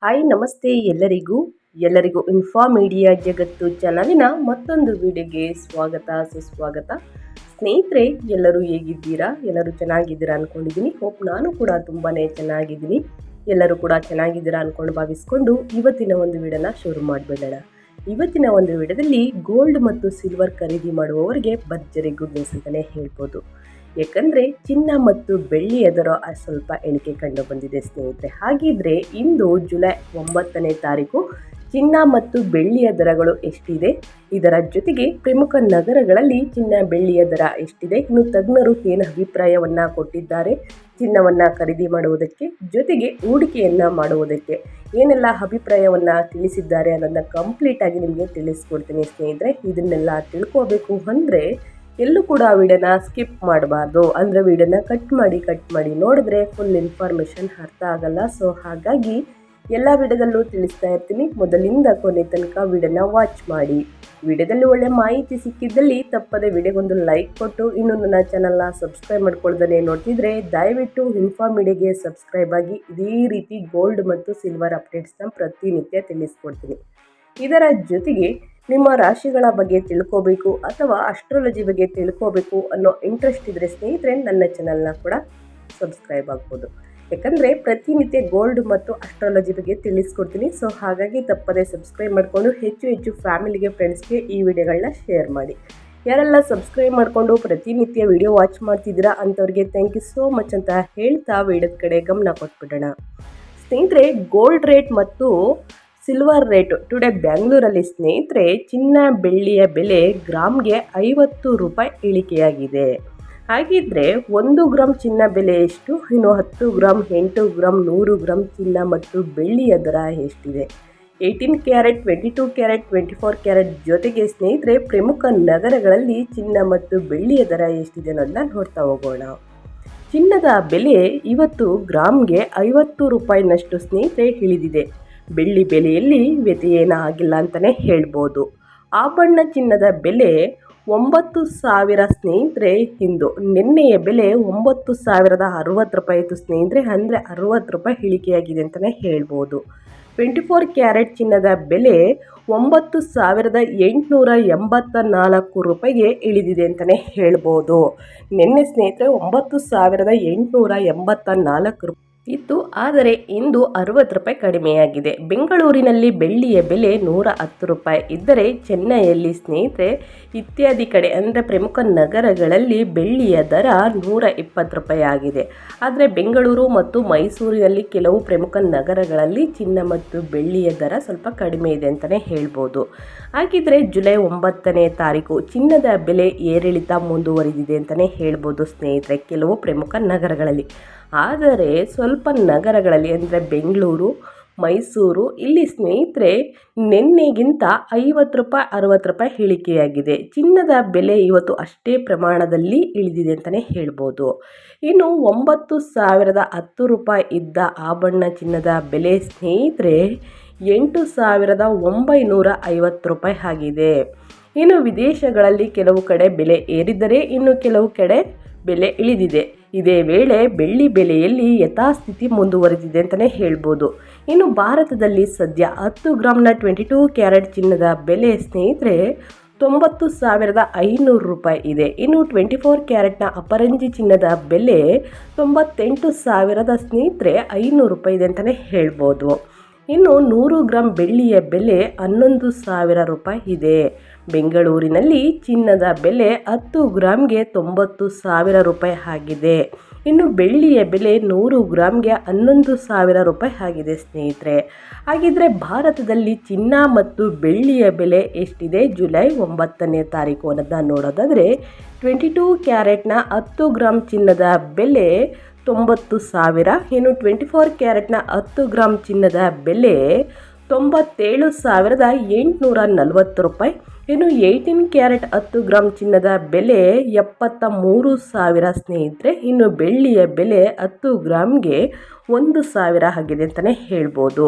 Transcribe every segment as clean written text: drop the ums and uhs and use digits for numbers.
Hi ನಮಸ್ತೆ ಎಲ್ಲರಿಗೂ info media ಜಗತ್ತು ಚಾನಲಿನ ಮತ್ತೊಂದು ವಿಡಿಯೋಗೆ ಸ್ವಾಗತ ಸುಸ್ವಾಗತ. ಸ್ನೇಹಿತರೆ, ಎಲ್ಲರೂ ಹೇಗಿದ್ದೀರಾ? ಎಲ್ಲರೂ ಚೆನ್ನಾಗಿದ್ದೀರಾ ಅಂದ್ಕೊಂಡಿದ್ದೀನಿ. ಹೋಪ್ ನಾನು ಕೂಡ ತುಂಬಾ ಚೆನ್ನಾಗಿದ್ದೀನಿ. ಎಲ್ಲರೂ ಕೂಡ ಚೆನ್ನಾಗಿದ್ದೀರಾ ಅಂದ್ಕೊಂಡು ಭಾವಿಸ್ಕೊಂಡು ಇವತ್ತಿನ ಒಂದು ವಿಡಿಯೋನ ಶುರು ಮಾಡಿಬಿಡೋಣ. ಇವತ್ತಿನ ಒಂದು ವಿಡಿಯೋದಲ್ಲಿ ಗೋಲ್ಡ್ ಮತ್ತು ಸಿಲ್ವರ್ ಖರೀದಿ ಮಾಡುವವರಿಗೆ ಭರ್ಜರಿ ಗುಡ್ ನ್ಯೂಸ್ ಅಂತಲೇ ಹೇಳ್ಬೋದು. ಯಾಕಂದರೆ ಚಿನ್ನ ಮತ್ತು ಬೆಳ್ಳಿಯ ದರ ಸ್ವಲ್ಪ ಇಳಿಕೆ ಕಂಡು ಬಂದಿದೆ ಸ್ನೇಹಿತರೆ. ಹಾಗಿದ್ರೆ ಇಂದು ಜುಲೈ 9ನೇ ತಾರೀಕು ಚಿನ್ನ ಮತ್ತು ಬೆಳ್ಳಿಯ ದರಗಳು ಎಷ್ಟಿದೆ, ಇದರ ಜೊತೆಗೆ ಪ್ರಮುಖ ನಗರಗಳಲ್ಲಿ ಚಿನ್ನ ಬೆಳ್ಳಿಯ ದರ ಎಷ್ಟಿದೆ, ಇನ್ನು ತಜ್ಞರು ಏನು ಅಭಿಪ್ರಾಯವನ್ನು ಕೊಟ್ಟಿದ್ದಾರೆ ಚಿನ್ನವನ್ನು ಖರೀದಿ ಮಾಡುವುದಕ್ಕೆ, ಜೊತೆಗೆ ಹೂಡಿಕೆಯನ್ನು ಮಾಡುವುದಕ್ಕೆ ಏನೆಲ್ಲ ಅಭಿಪ್ರಾಯವನ್ನು ತಿಳಿಸಿದ್ದಾರೆ ಅನ್ನೋದನ್ನ ಕಂಪ್ಲೀಟಾಗಿ ನಿಮಗೆ ತಿಳಿಸ್ಕೊಡ್ತೀನಿ ಸ್ನೇಹಿತರೆ. ಇದನ್ನೆಲ್ಲ ತಿಳ್ಕೋಬೇಕು ಅಂದರೆ ಎಲ್ಲೂ ಕೂಡ ವಿಡಿಯೋನ ಸ್ಕಿಪ್ ಮಾಡಬಾರ್ದು. ಅಂದರೆ ವಿಡಿಯೋನ ಕಟ್ ಮಾಡಿ ನೋಡಿದ್ರೆ ಫುಲ್ ಇನ್ಫಾರ್ಮೇಷನ್ ಅರ್ಥ ಆಗಲ್ಲ. ಸೊ ಹಾಗಾಗಿ ಎಲ್ಲ ವಿಡಿಯೋದಲ್ಲೂ ತಿಳಿಸ್ತಾ ಇರ್ತೀನಿ. ಮೊದಲಿಂದ ಕೊನೆ ತನಕ ವಿಡಿಯೋನ ವಾಚ್ ಮಾಡಿ. ವಿಡಿಯೋದಲ್ಲಿ ಒಳ್ಳೆ ಮಾಹಿತಿ ಸಿಕ್ಕಿದ್ದಲ್ಲಿ ತಪ್ಪದೆ ವಿಡಿಯೋಗೊಂದು ಲೈಕ್ ಕೊಟ್ಟು, ಇನ್ನು ನನ್ನ ಚಾನಲ್ನ ಸಬ್ಸ್ಕ್ರೈಬ್ ಮಾಡ್ಕೊಳ್ದೇ ನೋಡ್ತಿದ್ರೆ ದಯವಿಟ್ಟು ಇನ್ಫಾ ಮೀಡಿಯಾಗೆ ಸಬ್ಸ್ಕ್ರೈಬ್ ಆಗಿ. ಇದೇ ರೀತಿ ಗೋಲ್ಡ್ ಮತ್ತು ಸಿಲ್ವರ್ ಅಪ್ಡೇಟ್ಸ್ನ ಪ್ರತಿನಿತ್ಯ ತಿಳಿಸ್ಕೊಡ್ತೀನಿ. ಇದರ ಜೊತೆಗೆ ನಿಮ್ಮ ರಾಶಿಗಳ ಬಗ್ಗೆ ತಿಳ್ಕೋಬೇಕು ಅಥವಾ ಅಸ್ಟ್ರಾಲಜಿ ಬಗ್ಗೆ ತಿಳ್ಕೋಬೇಕು ಅನ್ನೋ ಇಂಟ್ರೆಸ್ಟ್ ಇದ್ದರೆ ಸ್ನೇಹಿತರೆ ನನ್ನ ಚಾನಲ್ನ ಕೂಡ ಸಬ್ಸ್ಕ್ರೈಬ್ ಆಗ್ಬೋದು. ಯಾಕಂದರೆ ಪ್ರತಿನಿತ್ಯ ಗೋಲ್ಡ್ ಮತ್ತು ಅಸ್ಟ್ರಾಲಜಿ ಬಗ್ಗೆ ತಿಳಿಸ್ಕೊಡ್ತೀನಿ. ಸೊ ಹಾಗಾಗಿ ತಪ್ಪದೆ ಸಬ್ಸ್ಕ್ರೈಬ್ ಮಾಡಿಕೊಂಡು ಹೆಚ್ಚು ಫ್ಯಾಮಿಲಿಗೆ, ಫ್ರೆಂಡ್ಸ್ಗೆ ಈ ವಿಡಿಯೋಗಳನ್ನ ಶೇರ್ ಮಾಡಿ. ಯಾರೆಲ್ಲ ಸಬ್ಸ್ಕ್ರೈಬ್ ಮಾಡಿಕೊಂಡು ಪ್ರತಿನಿತ್ಯ ವಿಡಿಯೋ ವಾಚ್ ಮಾಡ್ತಿದ್ದೀರಾ ಅಂಥವ್ರಿಗೆ ಥ್ಯಾಂಕ್ ಯು ಸೋ ಮಚ್ ಅಂತ ಹೇಳ್ತಾ ವಿಡಿಯೋದ ಕಡೆ ಗಮನ ಕೊಟ್ಬಿಡೋಣ. ಸ್ನೇಹಿತರೆ, ಗೋಲ್ಡ್ ರೇಟ್ ಮತ್ತು ಸಿಲ್ವರ್ ರೇಟು ಟುಡೇ ಬೆಂಗಳೂರಲ್ಲಿ ಸ್ನೇಹಿತರೆ ಚಿನ್ನ ಬೆಳ್ಳಿಯ ಬೆಲೆ ಗ್ರಾಮ್ಗೆ 50 ರೂಪಾಯಿ ಇಳಿಕೆಯಾಗಿದೆ. ಹಾಗಿದ್ರೆ 1 ಗ್ರಾಮ್ ಚಿನ್ನ ಬೆಲೆ ಎಷ್ಟು, ಇನ್ನು 10 ಗ್ರಾಮ್, 8 ಗ್ರಾಮ್, 100 ಗ್ರಾಮ್ ಚಿನ್ನ ಮತ್ತು ಬೆಳ್ಳಿಯ ದರ ಎಷ್ಟಿದೆ? 18 ಕ್ಯಾರೆಟ್, 22 ಕ್ಯಾರೆಟ್, 24 ಕ್ಯಾರೆಟ್ ಜೊತೆಗೆ ಸ್ನೇಹಿತರೆ ಪ್ರಮುಖ ನಗರಗಳಲ್ಲಿ ಚಿನ್ನ ಮತ್ತು ಬೆಳ್ಳಿಯ ದರ ಎಷ್ಟಿದೆ ಅನ್ನೋದನ್ನ ನೋಡ್ತಾ ಹೋಗೋಣ. ಚಿನ್ನದ ಬೆಲೆ ಇವತ್ತು ಗ್ರಾಮ್ಗೆ 50 ರೂಪಾಯಿನಷ್ಟು ಸ್ನೇಹಿತರೆ ಇಳಿದಿದೆ. ಬೆಳ್ಳಿ ಬೆಲೆಯಲ್ಲಿ ವ್ಯತ್ಯಯೇನ ಆಗಿಲ್ಲ ಅಂತಲೇ ಹೇಳ್ಬೋದು. ಆಭರಣ ಚಿನ್ನದ ಬೆಲೆ 9,000 ಸ್ನೇಹಿತರೆ. ಇಂದು ನಿನ್ನೆಯ ಬೆಲೆ 9,060 ರೂಪಾಯಿ ಇತ್ತು ಸ್ನೇಹಿತರೆ. ಅಂದರೆ 60 ರೂಪಾಯಿ ಇಳಿಕೆಯಾಗಿದೆ ಅಂತಲೇ ಹೇಳ್ಬೋದು. 24 ಕ್ಯಾರೆಟ್ ಚಿನ್ನದ ಬೆಲೆ 9,884 ರೂಪಾಯಿಗೆ ಇಳಿದಿದೆ ಅಂತಲೇ ಹೇಳ್ಬೋದು. ನಿನ್ನೆ ಸ್ನೇಹಿತರೆ 9,884 ರೂಪಾಯಿ ಇತ್ತು, ಆದರೆ ಇಂದು 60 ರೂಪಾಯಿ ಕಡಿಮೆಯಾಗಿದೆ. ಬೆಂಗಳೂರಿನಲ್ಲಿ ಬೆಳ್ಳಿಯ ಬೆಲೆ 110 ರೂಪಾಯಿ ಇದ್ದರೆ ಚೆನ್ನೈಯಲ್ಲಿ ಸ್ನೇಹಿತರೆ ಇತ್ಯಾದಿ ಕಡೆ ಅಂದರೆ ಪ್ರಮುಖ ನಗರಗಳಲ್ಲಿ ಬೆಳ್ಳಿಯ ದರ 120 ರೂಪಾಯಿ ಆಗಿದೆ. ಆದರೆ ಬೆಂಗಳೂರು ಮತ್ತು ಮೈಸೂರಿನಲ್ಲಿ ಕೆಲವು ಪ್ರಮುಖ ನಗರಗಳಲ್ಲಿ ಚಿನ್ನ ಮತ್ತು ಬೆಳ್ಳಿಯ ದರ ಸ್ವಲ್ಪ ಕಡಿಮೆ ಇದೆ ಅಂತಲೇ ಹೇಳ್ಬೋದು. ಹಾಗಿದ್ರೆ ಜುಲೈ 9ನೇ ತಾರೀಕು ಚಿನ್ನದ ಬೆಲೆ ಏರಿಳಿತ ಮುಂದುವರಿದಿದೆ ಅಂತಲೇ ಹೇಳ್ಬೋದು ಸ್ನೇಹಿತರೆ ಕೆಲವು ಪ್ರಮುಖ ನಗರಗಳಲ್ಲಿ. ಆದರೆ ಸ್ವಲ್ಪ ನಗರಗಳಲ್ಲಿ ಅಂದರೆ ಬೆಂಗಳೂರು, ಮೈಸೂರು ಇಲ್ಲಿ ಸ್ನೇಹಿತರೆ ನಿನ್ನೆಗಿಂತ 50 ರೂಪಾಯಿ 60 ರೂಪಾಯಿ ಇಳಿಕೆಯಾಗಿದೆ. ಚಿನ್ನದ ಬೆಲೆ ಇವತ್ತು ಅಷ್ಟೇ ಪ್ರಮಾಣದಲ್ಲಿ ಇಳಿದಿದೆ ಅಂತಲೇ ಹೇಳ್ಬೋದು. ಇನ್ನು 9,010 ರೂಪಾಯಿ ಇದ್ದ ಆಭರಣ ಚಿನ್ನದ ಬೆಲೆ ಸ್ನೇಹಿತರೆ 8,950 ರೂಪಾಯಿ ಆಗಿದೆ. ಇನ್ನು ವಿದೇಶಗಳಲ್ಲಿ ಕೆಲವು ಕಡೆ ಬೆಲೆ ಏರಿದರೆ ಇನ್ನು ಕೆಲವು ಕಡೆ ಬೆಲೆ ಇಳಿದಿದೆ. ಇದೇ ವೇಳೆ ಬೆಳ್ಳಿ ಬೆಲೆಯಲ್ಲಿ ಯಥಾಸ್ಥಿತಿ ಮುಂದುವರೆದಿದೆ ಅಂತಲೇ ಹೇಳ್ಬೋದು. ಇನ್ನು ಭಾರತದಲ್ಲಿ ಸದ್ಯ 10 ಗ್ರಾಮ್ನ 22 ಕ್ಯಾರೆಟ್ ಚಿನ್ನದ ಬೆಲೆ ಸ್ನೇಹಿತರೆ 90,500 ರೂಪಾಯಿ ಇದೆ. ಇನ್ನು 24 ಕ್ಯಾರೆಟ್ನ ಅಪರಂಜಿ ಚಿನ್ನದ ಬೆಲೆ 98,000 ಸ್ನೇಹಿತರೆ 500 ರೂಪಾಯಿ ಇದೆ ಅಂತಲೇ ಹೇಳ್ಬೋದು. ಇನ್ನು 100 ಗ್ರಾಮ್ ಬೆಳ್ಳಿಯ ಬೆಲೆ 11,000 ರೂಪಾಯಿ ಇದೆ. ಬೆಂಗಳೂರಿನಲ್ಲಿ ಚಿನ್ನದ ಬೆಲೆ 10 ಗ್ರಾಮ್ಗೆ 90,000 ರೂಪಾಯಿ ಆಗಿದೆ. ಇನ್ನು ಬೆಳ್ಳಿಯ ಬೆಲೆ 100 ಗ್ರಾಮ್ಗೆ 11,000 ರೂಪಾಯಿ ಆಗಿದೆ ಸ್ನೇಹಿತರೆ. ಹಾಗಿದ್ರೆ ಭಾರತದಲ್ಲಿ ಚಿನ್ನ ಮತ್ತು ಬೆಳ್ಳಿಯ ಬೆಲೆ ಎಷ್ಟಿದೆ ಜುಲೈ 9ನೇ ತಾರೀಕು ಅನ್ನೋದನ್ನ ನೋಡೋದಾದರೆ 22 ಕ್ಯಾರೆಟ್ನ 10 ಗ್ರಾಮ್ ಚಿನ್ನದ ಬೆಲೆ 90,000. ಇನ್ನು 24 ಕ್ಯಾರೆಟ್ನ 10 ಗ್ರಾಮ್ ಚಿನ್ನದ ಬೆಲೆ 97,840 ರೂಪಾಯಿ. ಇನ್ನು 18 ಕ್ಯಾರೆಟ್ 10 ಗ್ರಾಮ್ ಚಿನ್ನದ ಬೆಲೆ 73,000 ಸ್ನೇಹಿತರೆ. ಇನ್ನು ಬೆಳ್ಳಿಯ ಬೆಲೆ 10 ಗ್ರಾಮ್ಗೆ 1,000 ಆಗಿದೆ ಅಂತಲೇ ಹೇಳ್ಬೋದು.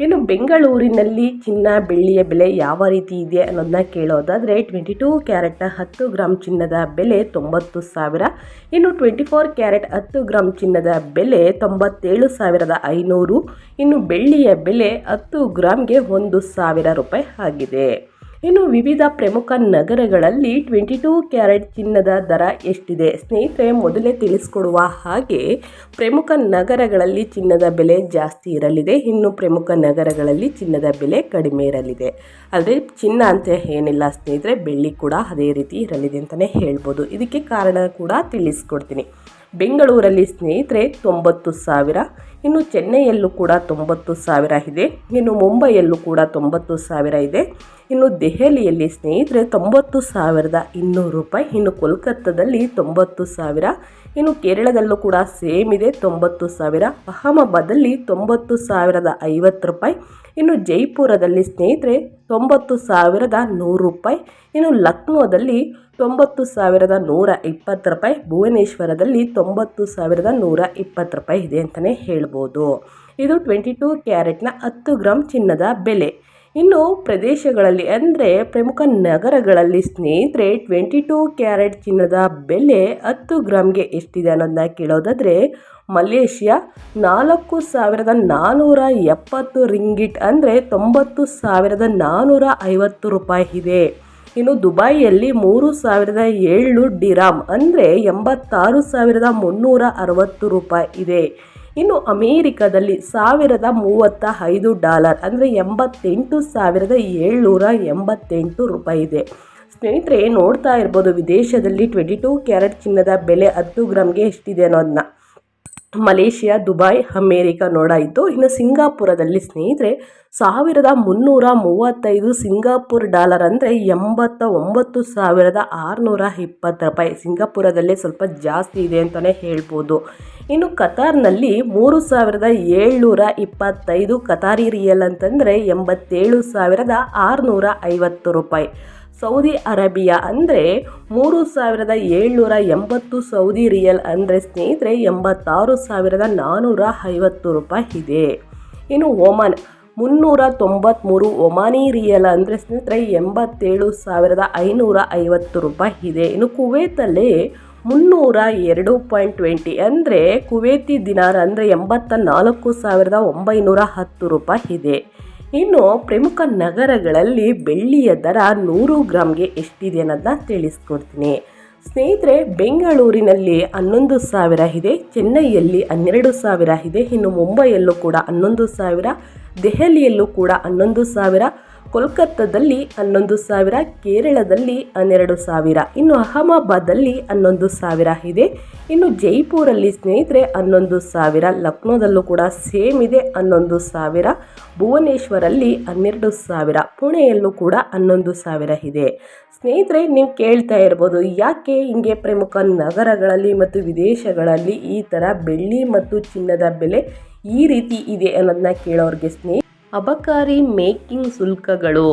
ಇನ್ನು ಬೆಂಗಳೂರಿನಲ್ಲಿ ಚಿನ್ನ ಬೆಳ್ಳಿಯ ಬೆಲೆ ಯಾವ ರೀತಿ ಇದೆ ಅನ್ನೋದನ್ನ ಕೇಳೋದಾದರೆ 22 ಕ್ಯಾರೆಟ್ನ 10 ಗ್ರಾಮ್ ಚಿನ್ನದ ಬೆಲೆ 90,000. ಇನ್ನು 24 ಕ್ಯಾರೆಟ್ 10 ಗ್ರಾಮ್ ಚಿನ್ನದ ಬೆಲೆ 97,500. ಇನ್ನು ಬೆಳ್ಳಿಯ ಬೆಲೆ 10 ಗ್ರಾಮ್ಗೆ 1,000 ರೂಪಾಯಿ ಆಗಿದೆ. ಇನ್ನು ವಿವಿಧ ಪ್ರಮುಖ ನಗರಗಳಲ್ಲಿ 22 ಕ್ಯಾರೆಟ್ ಚಿನ್ನದ ದರ ಎಷ್ಟಿದೆ ಸ್ನೇಹಿತರೆ, ಮೊದಲೇ ತಿಳಿಸ್ಕೊಡುವ ಹಾಗೆ ಪ್ರಮುಖ ನಗರಗಳಲ್ಲಿ ಚಿನ್ನದ ಬೆಲೆ ಜಾಸ್ತಿ ಇರಲಿದೆ, ಇನ್ನು ಪ್ರಮುಖ ನಗರಗಳಲ್ಲಿ ಚಿನ್ನದ ಬೆಲೆ ಕಡಿಮೆ ಇರಲಿದೆ. ಆದರೆ ಚಿನ್ನ ಅಂತ ಏನಿಲ್ಲ ಸ್ನೇಹಿತರೆ, ಬೆಳ್ಳಿ ಕೂಡ ಅದೇ ರೀತಿ ಇರಲಿದೆ ಅಂತಲೇ ಹೇಳ್ಬೋದು. ಇದಕ್ಕೆ ಕಾರಣ ಕೂಡ ತಿಳಿಸ್ಕೊಡ್ತೀನಿ. ಬೆಂಗಳೂರಲ್ಲಿ ಸ್ನೇಹಿತರೆ 90,000, ಇನ್ನು ಚೆನ್ನೈಯಲ್ಲೂ ಕೂಡ 90,000 ಇದೆ, ಇನ್ನು ಮುಂಬೈಯಲ್ಲೂ ಕೂಡ 90,000 ಇದೆ, ಇನ್ನು ದೆಹಲಿಯಲ್ಲಿ ಸ್ನೇಹಿತರೆ 90,200 ರೂಪಾಯಿ, ಇನ್ನು ಕೋಲ್ಕತ್ತಾದಲ್ಲಿ 90,000, ಇನ್ನು ಕೇರಳದಲ್ಲೂ ಕೂಡ ಸೇಮ್ ಇದೆ 90,000, ಅಹಮದಾಬಾದಲ್ಲಿ 90,050 ರೂಪಾಯಿ, ಇನ್ನು ಜೈಪುರದಲ್ಲಿ ಸ್ನೇಹಿತರೆ 90,100 ರೂಪಾಯಿ, ಇನ್ನು ಲಕ್ನೋದಲ್ಲಿ 90,120 ರೂಪಾಯಿ, ಭುವನೇಶ್ವರದಲ್ಲಿ 90,120 ರೂಪಾಯಿ ಇದೆ ಅಂತಲೇ ಹೇಳ್ಬೋದು. ಇದು 22 ಕ್ಯಾರೆಟ್ನ 10 ಗ್ರಾಮ್ ಚಿನ್ನದ ಬೆಲೆ. ಇನ್ನು ಪ್ರದೇಶಗಳಲ್ಲಿ ಅಂದರೆ ಪ್ರಮುಖ ನಗರಗಳಲ್ಲಿ ಸ್ನೇಹಿತರೆ 22 ಕ್ಯಾರೆಟ್ ಚಿನ್ನದ ಬೆಲೆ 10 ಗ್ರಾಮ್ಗೆ ಎಷ್ಟಿದೆ ಅನ್ನೋದನ್ನ ಕೇಳೋದಾದರೆ, ಮಲೇಷ್ಯಾ 4,470 ರಿಂಗಿಟ್ ಅಂದರೆ 90,450 ರೂಪಾಯಿ ಇದೆ. ಇನ್ನು ದುಬೈಯಲ್ಲಿ 3,007 ಡಿರಾಮ್ ಅಂದರೆ 86,360 ರೂಪಾಯಿ ಇದೆ. ಇನ್ನು ಅಮೇರಿಕಾದಲ್ಲಿ $1,035 ಅಂದರೆ 88,788 ರೂಪಾಯಿ ಇದೆ. ಸ್ನೇಹಿತರೆ ನೋಡ್ತಾ ಇರ್ಬೋದು, ವಿದೇಶದಲ್ಲಿ 22 ಕ್ಯಾರೆಟ್ ಚಿನ್ನದ ಬೆಲೆ 10 ಗ್ರಾಮ್ಗೆ ಎಷ್ಟಿದೆ ಅನ್ನೋದನ್ನ. ಮಲೇಷಿಯಾ, ದುಬೈ, ಅಮೇರಿಕಾ ನೋಡಾಯಿತು. ಇನ್ನು ಸಿಂಗಾಪುರದಲ್ಲಿ ಸ್ನೇಹಿತರೆ 1,335 ಸಿಂಗಾಪುರ್ ಡಾಲರ್ ಅಂದರೆ 89,620 ರೂಪಾಯಿ. ಸಿಂಗಾಪುರದಲ್ಲೇ ಸ್ವಲ್ಪ ಜಾಸ್ತಿ ಇದೆ ಅಂತಲೇ ಹೇಳ್ಬೋದು. ಇನ್ನು ಕತಾರ್ನಲ್ಲಿ 3,725 ಕತಾರಿ ರಿಯಲ್ ಅಂತಂದರೆ 87,650 ರೂಪಾಯಿ. ಸೌದಿ ಅರೇಬಿಯಾ ಅಂದರೆ 3,780 ಸೌದಿ ರಿಯಲ್ ಅಂದರೆ ಸ್ನೇಹಿತರೆ 86,450 ರೂಪಾಯಿ ಇದೆ. ಇನ್ನು ಒಮಾನ್ 393 ಒಮಾನಿ ರಿಯಲ್ ಅಂದರೆ ಸ್ನೇಹಿತರೆ 87,550 ರೂಪಾಯಿ ಇದೆ. ಇನ್ನು ಕುವೈತಲ್ಲಿ 302.20 ಅಂದರೆ ಕುವೈತಿ ದಿನಾರ್ ಅಂದರೆ 84,910 ರೂಪಾಯಿ ಇದೆ. ಇನ್ನು ಪ್ರಮುಖ ನಗರಗಳಲ್ಲಿ ಬೆಳ್ಳಿಯ ದರ 100 ಗ್ರಾಮ್ಗೆ ಎಷ್ಟಿದೆ ಅನ್ನೋದನ್ನ ತಿಳಿಸ್ಕೊಡ್ತೀನಿ. ಸ್ನೇಹಿತರೆ, ಬೆಂಗಳೂರಿನಲ್ಲಿ 11,000 ಇದೆ, ಚೆನ್ನೈಯಲ್ಲಿ 12,000 ಇದೆ, ಇನ್ನು ಮುಂಬೈಯಲ್ಲೂ ಕೂಡ 11,000, ದೆಹಲಿಯಲ್ಲೂ ಕೂಡ 11,000, ಕೋಲ್ಕತ್ತಾದಲ್ಲಿ 11,000, ಕೇರಳದಲ್ಲಿ 12,000, ಇನ್ನು ಅಹಮದಾಬಾದಲ್ಲಿ 11,000 ಇದೆ. ಇನ್ನು ಜೈಪುರಲ್ಲಿ ಸ್ನೇಹಿತರೆ 11,000, ಲಕ್ನೋದಲ್ಲೂ ಕೂಡ ಸೇಮ್ ಇದೆ 11,000, ಭುವನೇಶ್ವರಲ್ಲಿ 12,000, ಪುಣೆಯಲ್ಲೂ ಕೂಡ 11,000 ಇದೆ. ಸ್ನೇಹಿತರೆ, ನೀವು ಕೇಳ್ತಾ ಇರ್ಬೋದು, ಯಾಕೆ ಹಿಂಗೆ ಪ್ರಮುಖ ನಗರಗಳಲ್ಲಿ ಮತ್ತು ವಿದೇಶಗಳಲ್ಲಿ ಈ ಥರ ಬೆಳ್ಳಿ ಮತ್ತು ಚಿನ್ನದ ಬೆಲೆ ಈ ರೀತಿ ಇದೆ ಅನ್ನೋದನ್ನ ಕೇಳೋರಿಗೆ ಅಬಕಾರಿ ಮೇಕಿಂಗ್ ಶುಲ್ಕಗಳು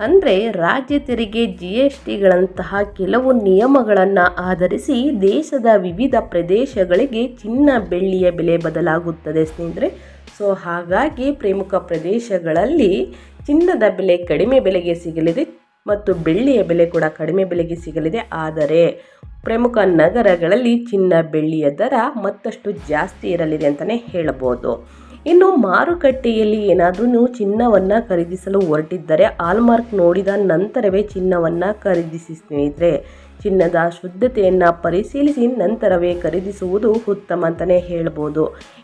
ಅಂದರೆ ರಾಜ್ಯ ತೆರಿಗೆ GSTಗಳಂತಹ ಕೆಲವು ನಿಯಮಗಳನ್ನು ಆಧರಿಸಿ ದೇಶದ ವಿವಿಧ ಪ್ರದೇಶಗಳಿಗೆ ಚಿನ್ನ ಬೆಳ್ಳಿಯ ಬೆಲೆ ಬದಲಾಗುತ್ತದೆ ಸ್ನೇಹಿತರೆ. ಸೊ ಹಾಗಾಗಿ ಪ್ರಮುಖ ಪ್ರದೇಶಗಳಲ್ಲಿ ಚಿನ್ನದ ಬೆಲೆ ಕಡಿಮೆ ಬೆಲೆಗೆ ಸಿಗಲಿದೆ ಮತ್ತು ಬೆಳ್ಳಿಯ ಬೆಲೆ ಕೂಡ ಕಡಿಮೆ ಬೆಲೆಗೆ ಸಿಗಲಿದೆ. ಆದರೆ ಪ್ರಮುಖ ನಗರಗಳಲ್ಲಿ ಚಿನ್ನ ಬೆಳ್ಳಿಯ ದರ ಮತ್ತಷ್ಟು ಜಾಸ್ತಿ ಇರಲಿದೆ ಅಂತಲೇ ಹೇಳಬಹುದು. ಇನ್ನು ಮಾರುಕಟ್ಟೆಯಲ್ಲಿ ಏನಾದರೂ ನೀವು ಚಿನ್ನವನ್ನು ಖರೀದಿಸಲು ಹೊರಟಿದ್ದರೆ ಹಾಲ್ಮಾರ್ಕ್ ನೋಡಿದ ನಂತರವೇ ಚಿನ್ನವನ್ನು ಖರೀದಿಸಿ ಸ್ನೇಹಿತರೆ. ಚಿನ್ನದ ಶುದ್ಧತೆಯನ್ನು ಪರಿಶೀಲಿಸಿ ನಂತರವೇ ಖರೀದಿಸುವುದು ಉತ್ತಮ ಅಂತಲೇ ಹೇಳ್ಬೋದು.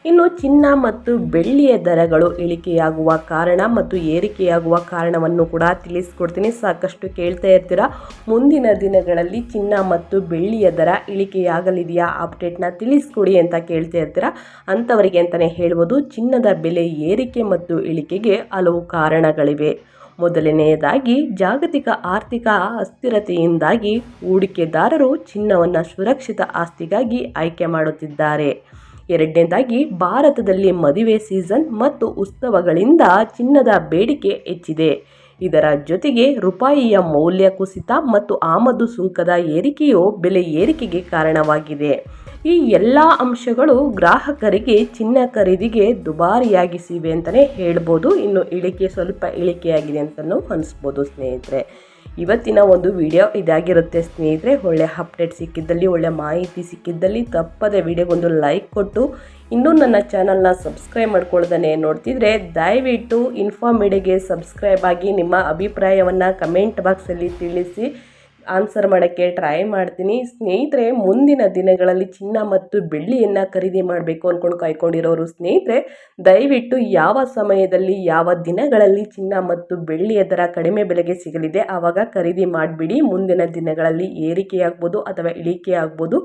ಇನ್ನು ಚಿನ್ನ ಮತ್ತು ಬೆಳ್ಳಿಯ ದರಗಳು ಇಳಿಕೆಯಾಗುವ ಕಾರಣ ಮತ್ತು ಏರಿಕೆಯಾಗುವ ಕಾರಣವನ್ನು ಕೂಡ ತಿಳಿಸ್ಕೊಡ್ತೀನಿ. ಸಾಕಷ್ಟು ಕೇಳ್ತಾ ಇರ್ತೀರಾ, ಮುಂದಿನ ದಿನಗಳಲ್ಲಿ ಚಿನ್ನ ಮತ್ತು ಬೆಳ್ಳಿಯ ದರ ಇಳಿಕೆಯಾಗಲಿದೆಯಾ, ಅಪ್ಡೇಟ್ನ ತಿಳಿಸ್ಕೊಡಿ ಅಂತ ಕೇಳ್ತಾ ಇರ್ತೀರಾ. ಅಂಥವರಿಗೆ ಅಂತಲೇ ಹೇಳ್ಬೋದು, ಚಿನ್ನದ ಬೆಲೆ ಏರಿಕೆ ಮತ್ತು ಇಳಿಕೆಗೆ ಹಲವು ಕಾರಣಗಳಿವೆ. ಮೊದಲನೆಯದಾಗಿ ಜಾಗತಿಕ ಆರ್ಥಿಕ ಅಸ್ಥಿರತೆಯಿಂದಾಗಿ ಹೂಡಿಕೆದಾರರು ಚಿನ್ನವನ್ನು ಸುರಕ್ಷಿತ ಆಸ್ತಿಗಾಗಿ ಆಯ್ಕೆ ಮಾಡುತ್ತಿದ್ದಾರೆ. ಎರಡನೇದಾಗಿ ಭಾರತದಲ್ಲಿ ಮದುವೆ ಸೀಸನ್ ಮತ್ತು ಉತ್ಸವಗಳಿಂದ ಚಿನ್ನದ ಬೇಡಿಕೆ ಹೆಚ್ಚಿದೆ. ಇದರ ಜೊತೆಗೆ ರೂಪಾಯಿಯ ಮೌಲ್ಯ ಕುಸಿತ ಮತ್ತು ಆಮದು ಸುಂಕದ ಏರಿಕೆಯು ಬೆಲೆ ಏರಿಕೆಗೆ ಕಾರಣವಾಗಿದೆ. ಈ ಎಲ್ಲ ಅಂಶಗಳು ಗ್ರಾಹಕರಿಗೆ ಚಿನ್ನ ಖರೀದಿಗೆ ದುಬಾರಿಯಾಗಿಸಿವೆ ಅಂತಲೇ ಹೇಳ್ಬೋದು. ಇನ್ನು ಸ್ವಲ್ಪ ಇಳಿಕೆಯಾಗಿದೆ ಅಂತಲೂ ಅನಿಸ್ಬೋದು ಸ್ನೇಹಿತರೆ. ಇವತ್ತಿನ ಒಂದು ವಿಡಿಯೋ ಇದಾಗಿರುತ್ತೆ ಸ್ನೇಹಿತರೆ. ಒಳ್ಳೆ ಅಪ್ಡೇಟ್ ಸಿಕ್ಕಿದ್ದಲ್ಲಿ, ಒಳ್ಳೆ ಮಾಹಿತಿ ಸಿಕ್ಕಿದ್ದಲ್ಲಿ ತಪ್ಪದೆ ವಿಡಿಯೋಗೊಂದು ಲೈಕ್ ಕೊಟ್ಟು, ಇನ್ನೂ ನನ್ನ ಚಾನಲ್ನ ಸಬ್ಸ್ಕ್ರೈಬ್ ಮಾಡ್ಕೊಳ್ದೇ ನೋಡ್ತಿದ್ರೆ ದಯವಿಟ್ಟು ಇನ್ಫಾ ಮೀಡಿಯಾಗೆ ಸಬ್ಸ್ಕ್ರೈಬ್ ಆಗಿ ನಿಮ್ಮ ಅಭಿಪ್ರಾಯವನ್ನು ಕಮೆಂಟ್ ಬಾಕ್ಸಲ್ಲಿ ತಿಳಿಸಿ ಆನ್ಸರ್ ಮಾಡೋಕ್ಕೆ ಟ್ರೈ ಮಾಡ್ತೀನಿ ಸ್ನೇಹಿತರೆ. ಮುಂದಿನ ದಿನಗಳಲ್ಲಿ ಚಿನ್ನ ಮತ್ತು ಬೆಳ್ಳಿಯನ್ನು ಖರೀದಿ ಮಾಡಬೇಕು ಅಂದ್ಕೊಂಡು ಕಾಯ್ಕೊಂಡಿರೋರು ಸ್ನೇಹಿತರೆ, ದಯವಿಟ್ಟು ಯಾವ ಸಮಯದಲ್ಲಿ ಯಾವ ದಿನಗಳಲ್ಲಿ ಚಿನ್ನ ಮತ್ತು ಬೆಳ್ಳಿಯ ದರ ಕಡಿಮೆ ಬೆಲೆಗೆ ಸಿಗಲಿದೆ ಆವಾಗ ಖರೀದಿ ಮಾಡಿಬಿಡಿ. ಮುಂದಿನ ದಿನಗಳಲ್ಲಿ ಏರಿಕೆಯಾಗ್ಬೋದು ಅಥವಾ ಇಳಿಕೆ ಆಗ್ಬೋದು,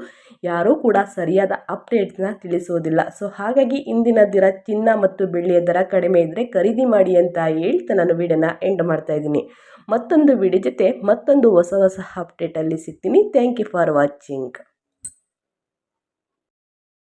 ಯಾರೂ ಕೂಡ ಸರಿಯಾದ ಅಪ್ಡೇಟ್ಸ್ನ ತಿಳಿಸೋದಿಲ್ಲ. ಸೊ ಹಾಗಾಗಿ ಇಂದಿನ ದಿನ ಚಿನ್ನ ಮತ್ತು ಬೆಳ್ಳಿಯ ದರ ಕಡಿಮೆ ಇದ್ದರೆ ಖರೀದಿ ಮಾಡಿ ಅಂತ ಹೇಳ್ತಾ ನಾನು ವಿಡಿಯೋನ ಎಂಡ್ ಮಾಡ್ತಾ ಇದ್ದೀನಿ. ಮತ್ತೊಂದು ವಿಡಿಯೋ ಜೊತೆ ಮತ್ತೊಂದು ಹೊಸ ಅಪ್ಡೇಟಲ್ಲಿ ಸಿಗ್ತೀನಿ. Thank you for watching.